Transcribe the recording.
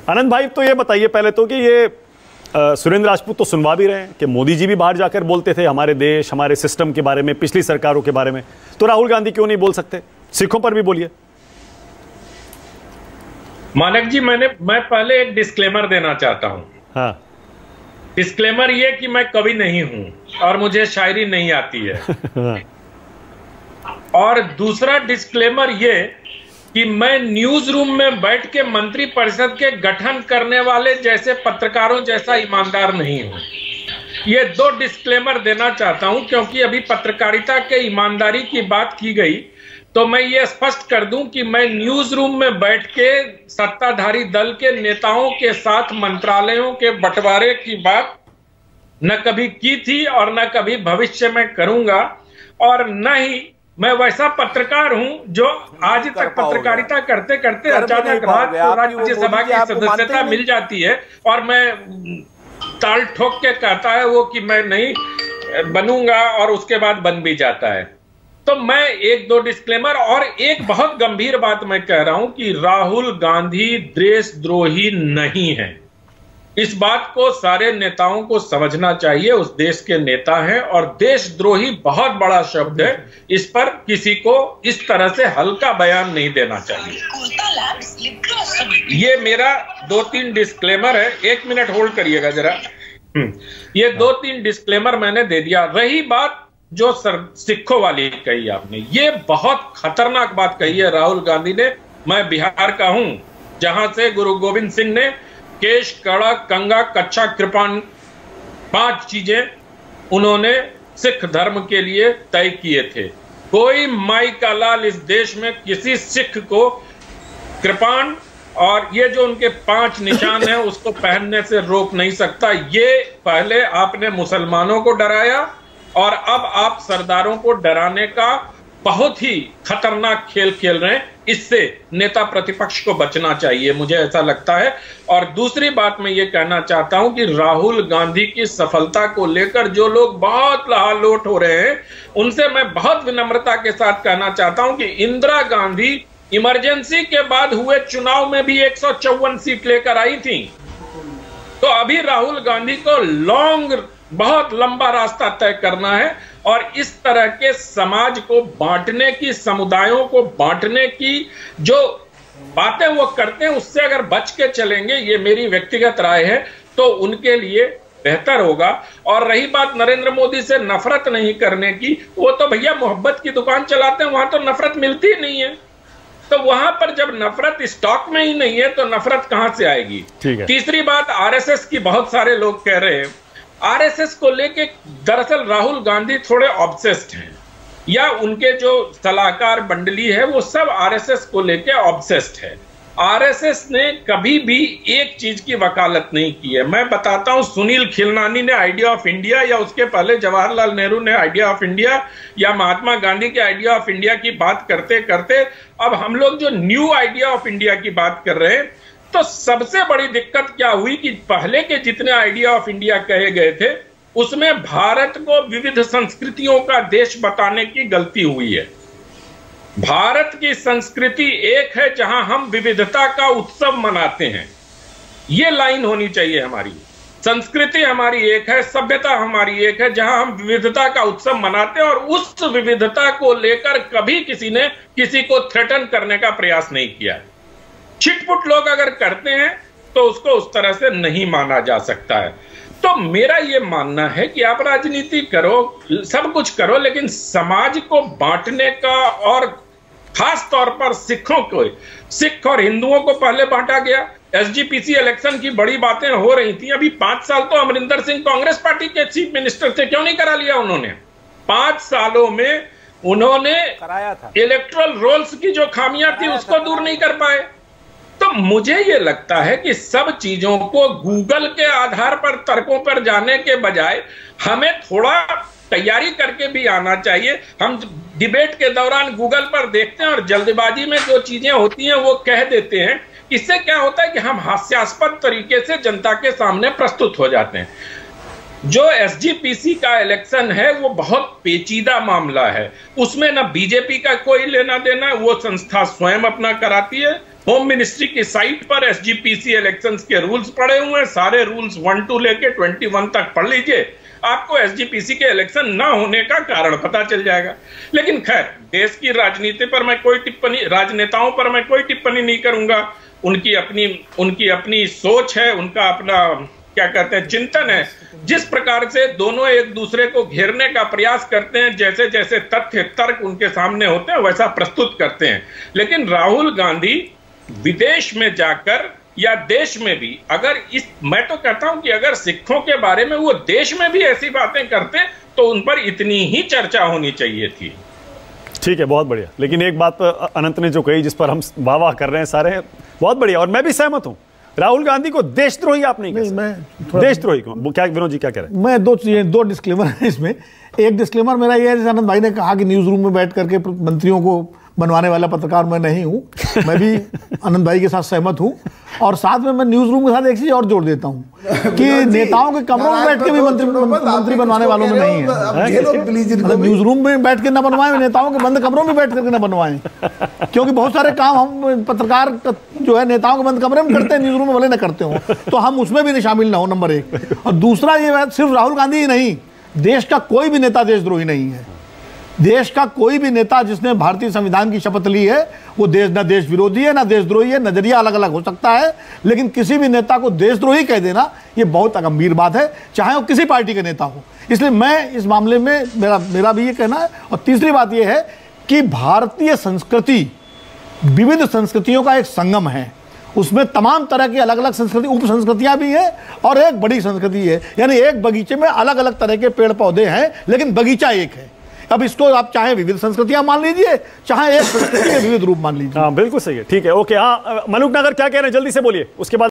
आनंद भाई, तो ये बताइए पहले तो कि ये सुरेंद्र राजपूत तो सुनवा भी रहे हैं कि मोदी जी भी बाहर जाकर बोलते थे हमारे देश, हमारे सिस्टम के बारे में, पिछली सरकारों के बारे में, तो राहुल गांधी क्यों नहीं बोल सकते? सिखों पर भी बोलिए। मानक जी, मैं पहले एक डिस्क्लेमर देना चाहता हूं। हाँ। डिस्क्लेमर ये कि मैं कवि नहीं हूं और मुझे शायरी नहीं आती है। और दूसरा डिस्क्लेमर ये कि मैं न्यूज रूम में बैठ के मंत्री परिषद के गठन करने वाले जैसे पत्रकारों जैसा ईमानदार नहीं हूं। ये दो डिस्क्लेमर देना चाहता हूं, क्योंकि अभी पत्रकारिता के ईमानदारी की बात की गई, तो मैं ये स्पष्ट कर दूं कि मैं न्यूज रूम में बैठ के सत्ताधारी दल के नेताओं के साथ मंत्रालयों के बंटवारे की बात न कभी की थी और न कभी भविष्य में करूंगा, और न ही मैं वैसा पत्रकार हूं जो आज तक पत्रकारिता करते करते अचानक रात को राज्यसभा की सदस्यता मिल जाती है और मैं ताल ठोक के कहता है वो कि मैं नहीं बनूंगा और उसके बाद बन भी जाता है। तो मैं एक दो डिस्क्लेमर और एक बहुत गंभीर बात मैं कह रहा हूं कि राहुल गांधी देशद्रोही नहीं है। इस बात को सारे नेताओं को समझना चाहिए। उस देश के नेता हैं और देशद्रोही बहुत बड़ा शब्द है, इस पर किसी को इस तरह से हल्का बयान नहीं देना चाहिए। ये मेरा 2-3 डिस्क्लेमर है। 1 मिनट होल्ड करिएगा जरा। ये 2-3 डिस्क्लेमर मैंने दे दिया। रही बात जो सिखों वाली कही आपने, ये बहुत खतरनाक बात कही है राहुल गांधी ने। मैं बिहार का हूं, जहां से गुरु गोविंद सिंह ने केश, कड़ा, कंगा, कच्छा, कृपाण 5 चीजें उन्होंने सिख धर्म के लिए तय किए थे। कोई माई का लाल इस देश में किसी सिख को कृपाण और ये जो उनके 5 निशान हैं उसको पहनने से रोक नहीं सकता। ये पहले आपने मुसलमानों को डराया और अब आप सरदारों को डराने का बहुत ही खतरनाक खेल खेल रहे हैं। इससे नेता प्रतिपक्ष को बचना चाहिए, मुझे ऐसा लगता है। और दूसरी बात मैं ये कहना चाहता हूं कि राहुल गांधी की सफलता को लेकर जो लोग बहुत लहालोट हो रहे हैं, उनसे मैं बहुत विनम्रता के साथ कहना चाहता हूं कि इंदिरा गांधी इमरजेंसी के बाद हुए चुनाव में भी 154 सीट लेकर आई थी। तो अभी राहुल गांधी को बहुत लंबा रास्ता तय करना है और इस तरह के समाज को बांटने की, समुदायों को बांटने की जो बातें वो करते हैं उससे अगर बच के चलेंगे, ये मेरी व्यक्तिगत राय है, तो उनके लिए बेहतर होगा। और रही बात नरेंद्र मोदी से नफरत नहीं करने की, वो तो भैया मोहब्बत की दुकान चलाते हैं, वहां तो नफरत मिलती ही नहीं है। तो वहां पर जब नफरत स्टॉक में ही नहीं है तो नफरत कहां से आएगी? तीसरी बात, आरएसएस की बहुत सारे लोग कह रहे हैं, आरएसएस को लेके दरअसल राहुल गांधी थोड़े ऑब्सेस्ड हैं, या उनके जो सलाहकार मंडली है वो सब आरएसएस को लेके ऑब्सेस्ड है। आरएसएस ने कभी भी एक चीज की वकालत नहीं की है। मैं बताता हूं, सुनील खिलनानी ने आइडिया ऑफ इंडिया, या उसके पहले जवाहरलाल नेहरू ने आइडिया ऑफ इंडिया, या महात्मा गांधी के आइडिया ऑफ इंडिया की बात करते करते अब हम लोग जो न्यू आइडिया ऑफ इंडिया की बात कर रहे हैं, तो सबसे बड़ी दिक्कत क्या हुई कि पहले के जितने आइडिया ऑफ इंडिया कहे गए थे उसमें भारत को विविध संस्कृतियों का देश बताने की गलती हुई है। भारत की संस्कृति एक है जहां हम विविधता का उत्सव मनाते हैं, ये लाइन होनी चाहिए हमारी। संस्कृति हमारी एक है, सभ्यता हमारी एक है, जहां हम विविधता का उत्सव मनाते हैं और उस विविधता को लेकर कभी किसी ने किसी को थ्रेटन करने का प्रयास नहीं किया। छिटपुट लोग अगर करते हैं तो उसको उस तरह से नहीं माना जा सकता है। तो मेरा ये मानना है कि आप राजनीति करो, सब कुछ करो, लेकिन समाज को बांटने का, और खास तौर पर सिखों को, सिख और हिंदुओं को पहले बांटा गया। एसजीपीसी इलेक्शन की बड़ी बातें हो रही थी, अभी 5 साल तो अमरिंदर सिंह कांग्रेस पार्टी के चीफ मिनिस्टर थे, क्यों नहीं करा लिया उन्होंने? 5 सालों में उन्होंने कराया था। इलेक्टोरल रोल्स की जो खामियां थी उसको दूर नहीं कर पाए। तो मुझे ये लगता है कि सब चीजों को गूगल के आधार पर, तर्कों पर जाने के बजाय हमें थोड़ा तैयारी करके भी आना चाहिए। हम डिबेट के दौरान गूगल पर देखते हैं और जल्दबाजी में जो चीजें होती हैं वो कह देते हैं। इससे क्या होता है कि हम हास्यास्पद तरीके से जनता के सामने प्रस्तुत हो जाते हैं। जो एसजीपीसी का इलेक्शन है वो बहुत पेचीदा मामला है, उसमें ना बीजेपी का कोई लेना देना, वो संस्था स्वयं अपना कराती है, होम मिनिस्ट्री की साइट पर एसजीपीसी इलेक्शंस के रूल्स पड़े हुए हैं, सारे रूल्स 1 to लेके 21 तक पढ़ लीजिए, आपको एसजीपीसी के इलेक्शन ना होने का कारण पता चल जाएगा। लेकिन खैर, देश की राजनीति पर मैं कोई टिप्पणी, राजनेताओं पर मैं कोई टिप्पणी नहीं करूंगा। उनकी अपनी सोच है, उनका अपना क्या कहते हैं चिंतन है। जिस प्रकार से दोनों एक दूसरे को घेरने का प्रयास करते हैं, जैसे जैसे तथ्य तर्क उनके सामने होते हैं वैसा प्रस्तुत करते हैं। लेकिन राहुल गांधी विदेश में जाकर या देश में भी, अगर मैं तो कहता हूं कि अगर सिखों के बारे में वो देश में भी ऐसी बातें करते तो उन पर इतनी ही चर्चा होनी चाहिए थी। ठीक है, बहुत बढ़िया। लेकिन एक बात अनंत ने जो कही, जिस पर हम वाह वाह कर रहे हैं सारे, बहुत बढ़िया, और मैं भी सहमत हूं। राहुल गांधी को देशद्रोही आप नहीं कह सकते। देशद्रोही को क्या विनोद जी क्या कह रहे हैं? मैं दो डिस्क्लेमर है इसमें। एक डिस्क्लेमर मेरा यह है, जैसे आनंद भाई ने कहा कि न्यूज रूम में बैठ करके मंत्रियों को बनवाने वाला पत्रकार मैं नहीं हूं। मैं भी आनंद भाई के साथ सहमत हूं, और साथ में मैं न्यूज रूम के साथ एक चीज और जोड़ देता हूं कि नेताओं के कमरों में बैठ के भी मंत्री बनवाने वालों में नहीं है। मतलब न्यूज रूम में बैठ के ना बनवाएं, नेताओं के बंद कमरों में बैठ करके ना बनवाएं, क्योंकि बहुत सारे काम हम पत्रकार जो है नेताओं के बंद कमरे में करते हैं, न्यूज रूम में भले ना करते हो, तो हम उसमें भी शामिल ना हो, नंबर एक। और दूसरा ये बात, सिर्फ राहुल गांधी ही नहीं, देश का कोई भी नेता देशद्रोही नहीं है। देश का कोई भी नेता जिसने भारतीय संविधान की शपथ ली है वो ना देश विरोधी है ना देशद्रोही है। नजरिया अलग अलग हो सकता है, लेकिन किसी भी नेता को देशद्रोही कह देना ये बहुत गंभीर बात है, चाहे वो किसी पार्टी के नेता हो। इसलिए मैं इस मामले में मेरा भी ये कहना है। और तीसरी बात ये है कि भारतीय संस्कृति विविध संस्कृतियों का एक संगम है, उसमें तमाम तरह की अलग अलग संस्कृति, उप संस्कृतियां भी हैं और एक बड़ी संस्कृति है। यानी एक बगीचे में अलग अलग तरह के पेड़ पौधे हैं, लेकिन बगीचा एक है। अब इसको आप चाहे विविध संस्कृतियां मान लीजिए, चाहे एक संस्कृति के विविध रूप मान लीजिए। हाँ, बिल्कुल सही है। ठीक है, ओके। हाँ, मलूक नगर क्या कह रहे हैं, जल्दी से बोलिए, उसके बाद